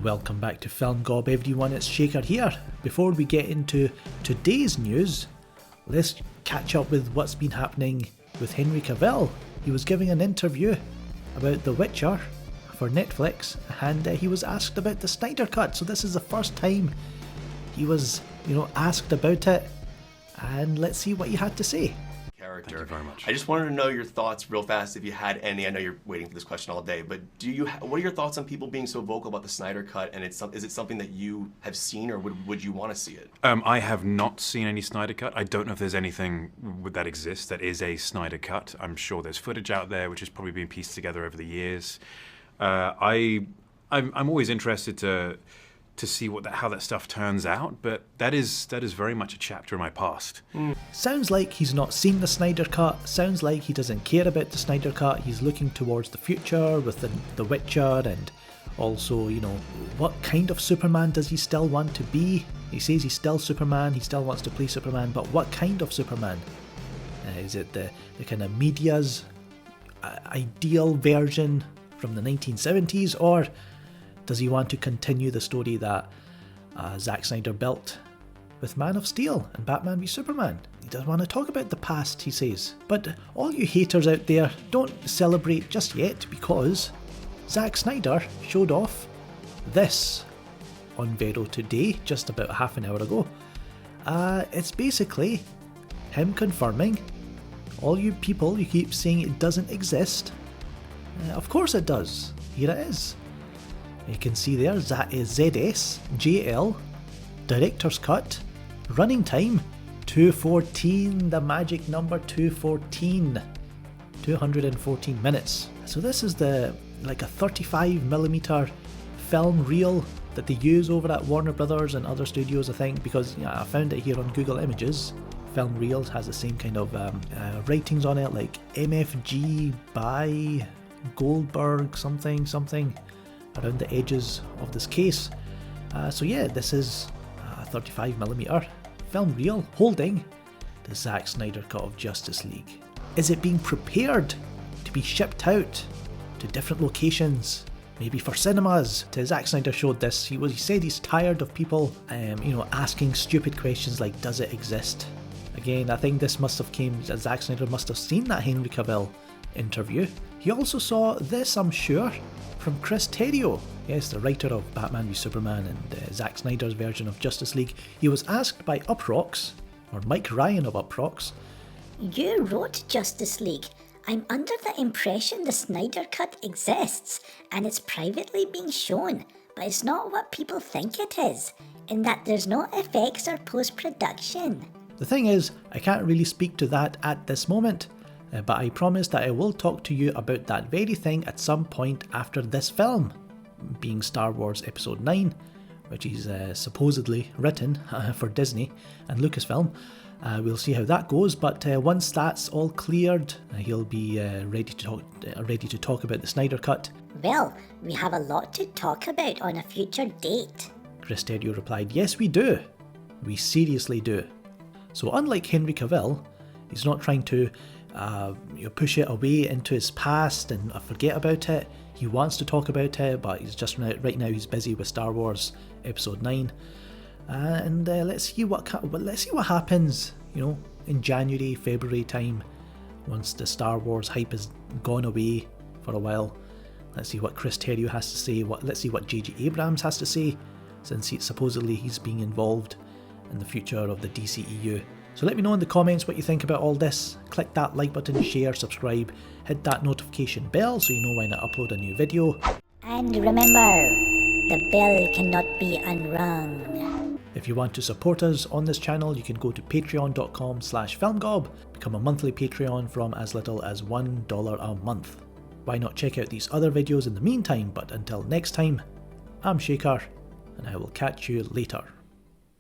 Welcome back to Film Gob everyone, it's Shaker here. Before we get into today's news, let's catch up with what's been happening with Henry Cavill. He was giving an interview about The Witcher for Netflix and he was asked about the Snyder Cut. So this is the first time he was, asked about it, and let's see what he had to say. Thank you very much. I just wanted to know your thoughts real fast, if you had any. I know you're waiting for this question all day, but what are your thoughts on people being so vocal about the Snyder Cut, and is it something that you have seen, or would you want to see it? I have not seen any Snyder Cut. I don't know if there's anything that exists that is a Snyder Cut. I'm sure there's footage out there which has probably been pieced together over the years. I'm always interested to see how that stuff turns out, but that is very much a chapter in my past. Sounds like he's not seen the Snyder Cut, sounds like he doesn't care about the Snyder Cut. He's looking towards the future with the Witcher, and also, what kind of Superman does he still want to be? He says he's still Superman, he still wants to play Superman, but what kind of Superman? Is it the kind of media's ideal version from the 1970s, or does he want to continue the story that Zack Snyder built with Man of Steel and Batman v Superman? He doesn't want to talk about the past, he says. But all you haters out there, don't celebrate just yet, because Zack Snyder showed off this on Vero today, just about half an hour ago. It's basically him confirming all you people who keep saying it doesn't exist. Of course it does. Here it is. You can see there, ZSJL, Director's Cut, running time 214, the magic number 214, 214 minutes. So this is like a 35mm film reel that they use over at Warner Brothers and other studios, I think, because I found it here on Google Images. Film Reels has the same kind of writings on it, like MFG by Goldberg something around the edges of this case. So yeah, this is a 35mm film reel holding the Zack Snyder Cut of Justice League. Is it being prepared to be shipped out to different locations, maybe for cinemas? Zack Snyder showed this. He said he's tired of people asking stupid questions like, does it exist? Again, I think this must have Zack Snyder must have seen that Henry Cavill interview. He also saw this, I'm sure, from Chris Terrio, yes, the writer of Batman v Superman and Zack Snyder's version of Justice League. He was asked by Uproxx, or Mike Ryan of Uproxx, "You wrote Justice League. I'm under the impression the Snyder Cut exists and it's privately being shown, but it's not what people think it is, in that there's no effects or post-production." The thing is, I can't really speak to that at this moment, but I promise that I will talk to you about that very thing at some point after this film, being Star Wars Episode 9, which is supposedly written for Disney and Lucasfilm. We'll see how that goes, but once that's all cleared, he'll be ready to talk about the Snyder Cut. "Well, we have a lot to talk about on a future date." Chris Terrio replied, "Yes, we do. We seriously do." So unlike Henry Cavill, he's not trying to push it away into his past and forget about it. He wants to talk about it, but he's just right now he's busy with Star Wars Episode 9, and let's see what happens, in January, February time, once the Star Wars hype has gone away for a while. Let's see what Chris Terrio has to say. Let's see what J.J. Abrams has to say, since supposedly he's being involved in the future of the DCEU. So let me know in the comments what you think about all this. Click that like button, share, subscribe, hit that notification bell so you know when I upload a new video. And remember, the bell cannot be unrung. If you want to support us on this channel, you can go to patreon.com/filmgob, become a monthly Patreon from as little as $1 a month. Why not check out these other videos in the meantime? But until next time, I'm Shaker, and I will catch you later.